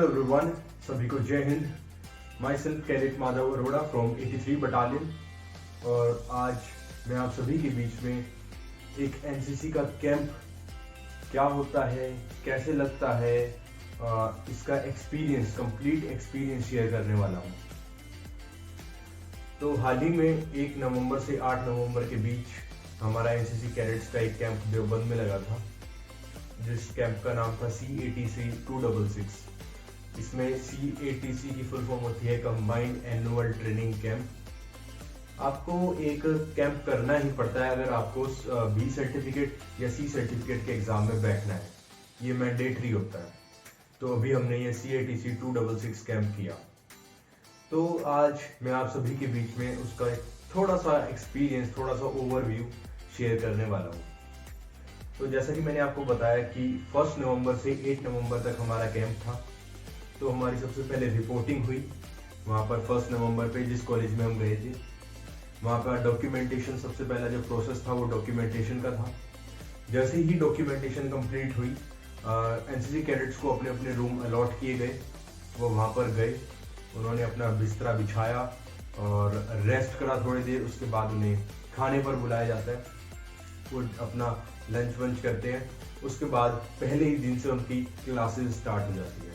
Hello everyone, सभी को जय Hind. My self cadet Madhav Arora from 83 battalion. और आज मैं आप सभी के बीच में एक एनसीसी का कैंप क्या होता है, कैसे लगता है, इसका एक्सपीरियंस, कंप्लीट एक्सपीरियंस शेयर करने वाला हूँ। तो हाल ही में 1 नवंबर से 8 नवंबर के बीच हमारा एनसीसी कैडेट्स का एक कैंप देवबंद में लगा था, जिस कैंप का नाम था CATC 266। इसमें CATC की फुल फॉर्म होती है कंबाइंड एनुअल ट्रेनिंग कैंप। आपको एक कैंप करना ही पड़ता है अगर आपको B सर्टिफिकेट या C सर्टिफिकेट के एग्जाम में बैठना है, ये मैंडेटरी होता है। तो अभी हमने ये CATC 266 कैंप किया। तो आज मैं आप सभी के बीच में उसका एक थोड़ा सा एक्सपीरियंस, थोड़ा सा ओवरव्यू शेयर करने वाला हूँ। तो जैसा कि मैंने आपको बताया कि 1 नवंबर से 8 नवंबर तक हमारा कैंप था। तो हमारी सबसे पहले रिपोर्टिंग हुई वहाँ पर 1 नवंबर पे जिस कॉलेज में हम गए थे। वहाँ पर डॉक्यूमेंटेशन, सबसे पहला जो प्रोसेस था वो डॉक्यूमेंटेशन का था। जैसे ही डॉक्यूमेंटेशन कंप्लीट हुई, एनसीसी कैडेट्स को अपने अपने रूम अलॉट किए गए। वो वहाँ पर गए, उन्होंने अपना बिस्तरा बिछाया और रेस्ट करा थोड़ी देर। उसके बाद उन्हें खाने पर बुलाया जाता है, वो अपना लंच वंच करते हैं। उसके बाद पहले ही दिन से उनकी क्लासेस स्टार्ट हो जाती है।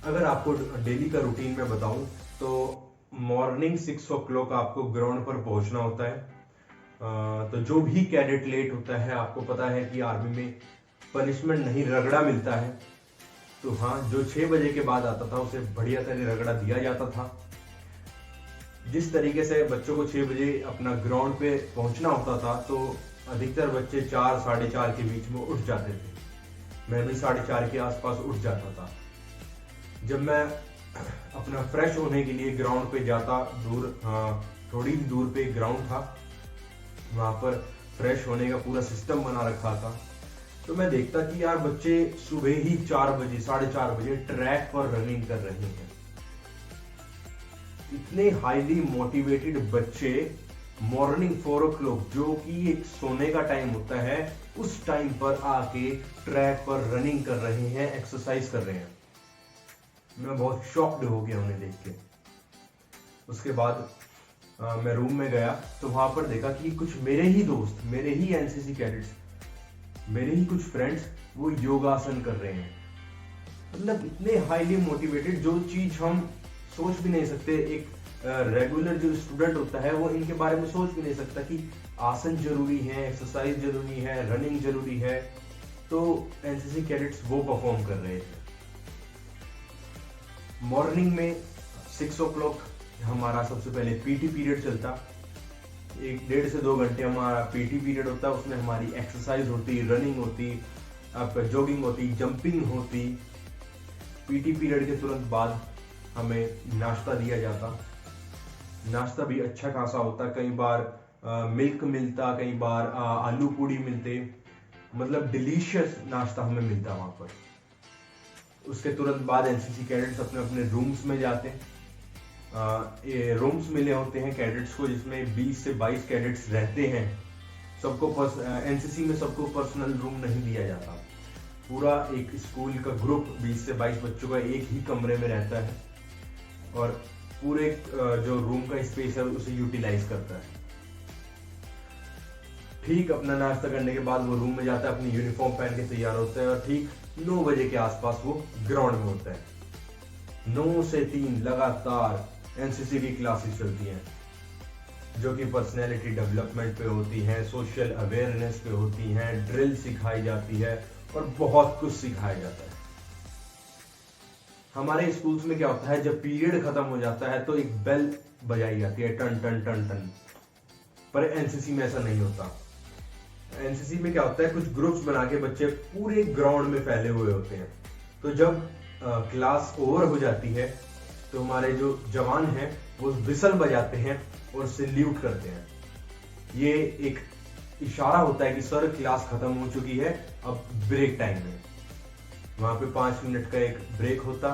अगर आपको डेली का रूटीन में बताऊं तो मॉर्निंग 6 o'clock आपको ग्राउंड पर पहुंचना होता है। तो जो भी कैडेट लेट होता है, आपको पता है कि आर्मी में पनिशमेंट नहीं, रगड़ा मिलता है। तो हाँ, जो 6 बजे के बाद आता था उसे बढ़िया तरह रगड़ा दिया जाता था। जिस तरीके से बच्चों को 6 बजे अपना ग्राउंड पे पहुंचना होता था, तो अधिकतर बच्चे 4, 4:30 के बीच में उठ जाते थे। मैं भी 4:30 के आसपास उठ जाता था। जब मैं अपना फ्रेश होने के लिए ग्राउंड पे जाता, थोड़ी ही दूर पे ग्राउंड था, वहां पर फ्रेश होने का पूरा सिस्टम बना रखा था। तो मैं देखता कि यार बच्चे सुबह ही 4 बजे, 4:30 बजे ट्रैक पर रनिंग कर रहे हैं। इतने हाईली मोटिवेटेड बच्चे मॉर्निंग 4 o'clock, जो कि एक सोने का टाइम होता है, उस टाइम पर आके ट्रैक पर रनिंग कर रहे हैं, एक्सरसाइज कर रहे हैं। मैं बहुत शॉक्ड हो गया उन्हें देख के। उसके बाद मैं रूम में गया तो वहां पर देखा कि कुछ मेरे ही दोस्त, मेरे ही एनसीसी कैडेट्स, मेरे ही कुछ फ्रेंड्स वो योगासन कर रहे हैं। मतलब इतने हाईली मोटिवेटेड, जो चीज हम सोच भी नहीं सकते। एक रेगुलर जो स्टूडेंट होता है वो इनके बारे में सोच भी नहीं सकता कि आसन जरूरी है, एक्सरसाइज जरूरी है, रनिंग जरूरी है। तो एनसीसी कैडेट्स वो परफॉर्म कर रहे थे। मॉर्निंग में 6 o'clock हमारा सबसे पहले पीटी पीरियड चलता। 1.5 से 2 घंटे हमारा पीटी पीरियड होता। उसमें हमारी एक्सरसाइज होती, रनिंग होती, आपका जॉगिंग होती, जंपिंग होती। पीटी पीरियड के तुरंत बाद हमें नाश्ता दिया जाता। नाश्ता भी अच्छा खासा होता। कई बार मिल्क मिलता, कई बार आलू पूड़ी मिलते। मतलब डिलीशियस नाश्ता हमें मिलता वहां पर। उसके तुरंत बाद एनसीसी कैडेट्स अपने अपने रूम्स में जाते हैं। ये रूम्स मिले होते हैं कैडेट्स को, जिसमें 20 से 22 कैडेट्स रहते हैं। सबको एनसीसी में सबको पर्सनल रूम नहीं दिया जाता। पूरा एक स्कूल का ग्रुप 20 से 22 बच्चों का एक ही कमरे में रहता है और पूरे जो रूम का स्पेस है उसे यूटिलाइज करता है। ठीक अपना नाश्ता करने के बाद वो रूम में जाता है, अपनी यूनिफॉर्म पहन के तैयार होता है और ठीक 9 बजे के आसपास वो ग्राउंड में होता है। 9 से 3 लगातार एनसीसी की क्लासेस चलती हैं, जो कि पर्सनैलिटी डेवलपमेंट पे होती हैं, सोशल अवेयरनेस पे होती हैं, ड्रिल सिखाई जाती है और बहुत कुछ सिखाया जाता है। हमारे स्कूल्स में क्या होता है, जब पीरियड खत्म हो जाता है तो एक बेल बजाई जाती है, टन टन टन टन। पर एनसीसी में ऐसा नहीं होता। एनसीसी में क्या होता है, कुछ ग्रुप्स बना के बच्चे पूरे ग्राउंड में फैले हुए होते हैं। तो जब क्लास ओवर हो जाती है तो हमारे जो जवान हैं वो विसल बजाते हैं और सैल्यूट करते हैं। ये एक इशारा होता है कि सर क्लास खत्म हो चुकी है, अब ब्रेक टाइम है। वहां पे 5 मिनट का एक ब्रेक होता,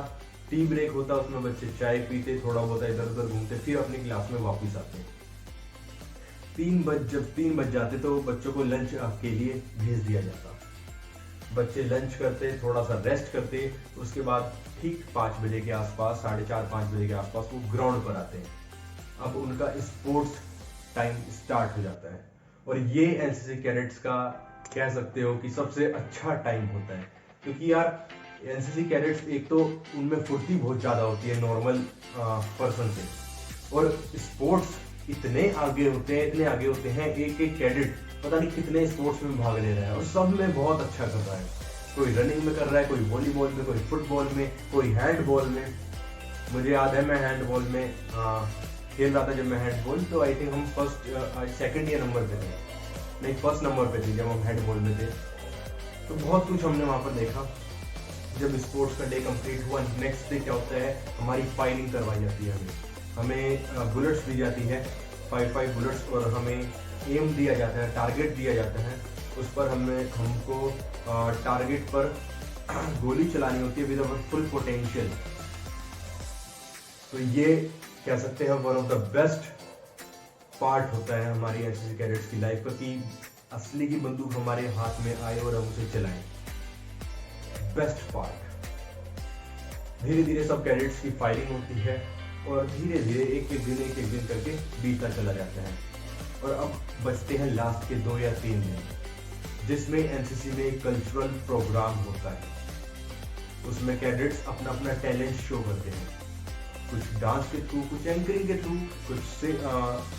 टी ब्रेक होता। उसमें बच्चे चाय पीते, थोड़ा बहुत इधर उधर घूमते, फिर अपनी क्लास में वापस आते हैं। जब 3 बज जाते तो बच्चों को लंच के लिए भेज दिया जाता। बच्चे लंच करते, थोड़ा सा रेस्ट करते, उसके बाद ठीक 5 बजे के आसपास, 4:30-5 बजे के आसपास वो ग्राउंड पर आते हैं। अब उनका स्पोर्ट्स टाइम स्टार्ट हो जाता है और ये एनसीसी कैडेट्स का कह सकते हो कि सबसे अच्छा टाइम होता है, क्योंकि यार एनसीसी कैडेट्स एक तो उनमें फुर्ती बहुत ज़्यादा होती है नॉर्मल पर्सन से, और स्पोर्ट्स इतने आगे होते हैं, एक एक कैडेट पता नहीं कितने स्पोर्ट्स में भाग ले रहा है और सब में बहुत अच्छा कर रहा है। कोई रनिंग में कर रहा है, कोई वॉलीबॉल में, कोई फुटबॉल में, कोई हैंडबॉल में। मुझे याद है मैं हैंडबॉल में खेल रहा था जब मैं हैंडबॉल, तो आई थिंक हम सेकंड या नंबर पे थे, नहीं फर्स्ट नंबर पे थे जब हम हैंडबॉल में थे। तो बहुत कुछ हमने वहाँ पर देखा। जब स्पोर्ट्स का डे कंप्लीट हुआ, नेक्स्ट डे क्या होता है, हमारी फायरिंग करवाई जाती है। हमें बुलेट्स दी जाती है, 5 बुलेट्स, और हमें एम दिया जाता है, टारगेट दिया जाता है। उस पर हमको टारगेट पर गोली चलानी होती है विद अवर फुल पोटेंशियल। तो ये कह सकते हैं one of the best part होता है हमारी एनसीसी कैडेट्स की लाइफ का, कि असली की बंदूक हमारे हाथ में आए और हम उसे चलाएं। Best part. धीरे धीरे सब कैडेट्स की फायरिंग होती है और धीरे धीरे एक एक दिन करके बीतता चला जाता है, और अब बचते हैं लास्ट के 2 या 3 दिन, जिसमें एनसीसी में एक कल्चरल प्रोग्राम होता है। उसमें कैडेट्स अपना अपना टैलेंट शो करते हैं, कुछ डांस के थ्रू, कुछ एंकरिंग के थ्रू, कुछ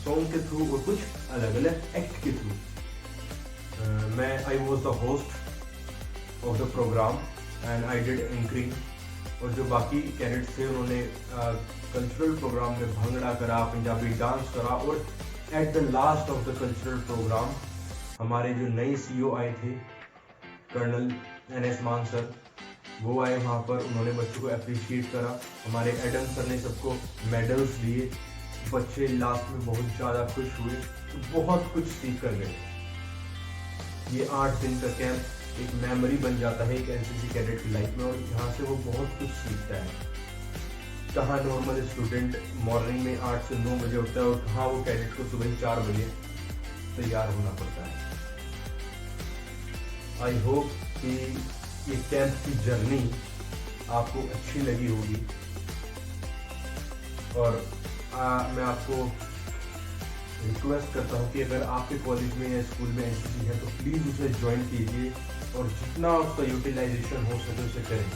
सॉन्ग के थ्रू, और कुछ अलग अलग एक्ट के through. I was the host of the programme and I did anchoring, और जो बाकी कैडेट्स थे उन्होंने कल्चरल प्रोग्राम में भंगड़ा करा, पंजाबी डांस करा, और at the last of the cultural programme हमारे जो नए सीईओ आए थे, कर्नल NS मान सर, वो आए वहाँ पर। उन्होंने बच्चों को अप्रिशिएट करा, हमारे एडम सर ने सबको मेडल्स दिए। बच्चे लास्ट में बहुत ज़्यादा खुश हुए, तो बहुत कुछ सीख कर गए। ये 8 दिन का कैंप एक मेमोरी बन जाता है एक एनसीसी कैडेट की लाइफ में, और यहाँ से वो बहुत कुछ सीखता है। कहाँ नॉर्मल स्टूडेंट मॉर्निंग में 8 से 9 बजे उठता है, और कहाँ वो कैडेट को सुबह 4 बजे तैयार होना पड़ता है। आई होप कि ये कैंप की जर्नी आपको अच्छी लगी होगी, और मैं आपको रिक्वेस्ट करता हूँ कि अगर आपके कॉलेज में या स्कूल में एनसीसी है तो प्लीज़ उसे ज्वाइन कीजिए, और जितना उसका यूटिलाइजेशन हो सके उसे करें।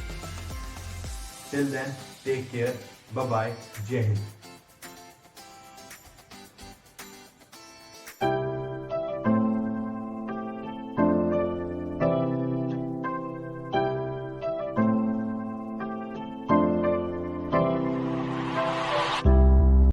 Till then, take care, bye bye, जय हिंद।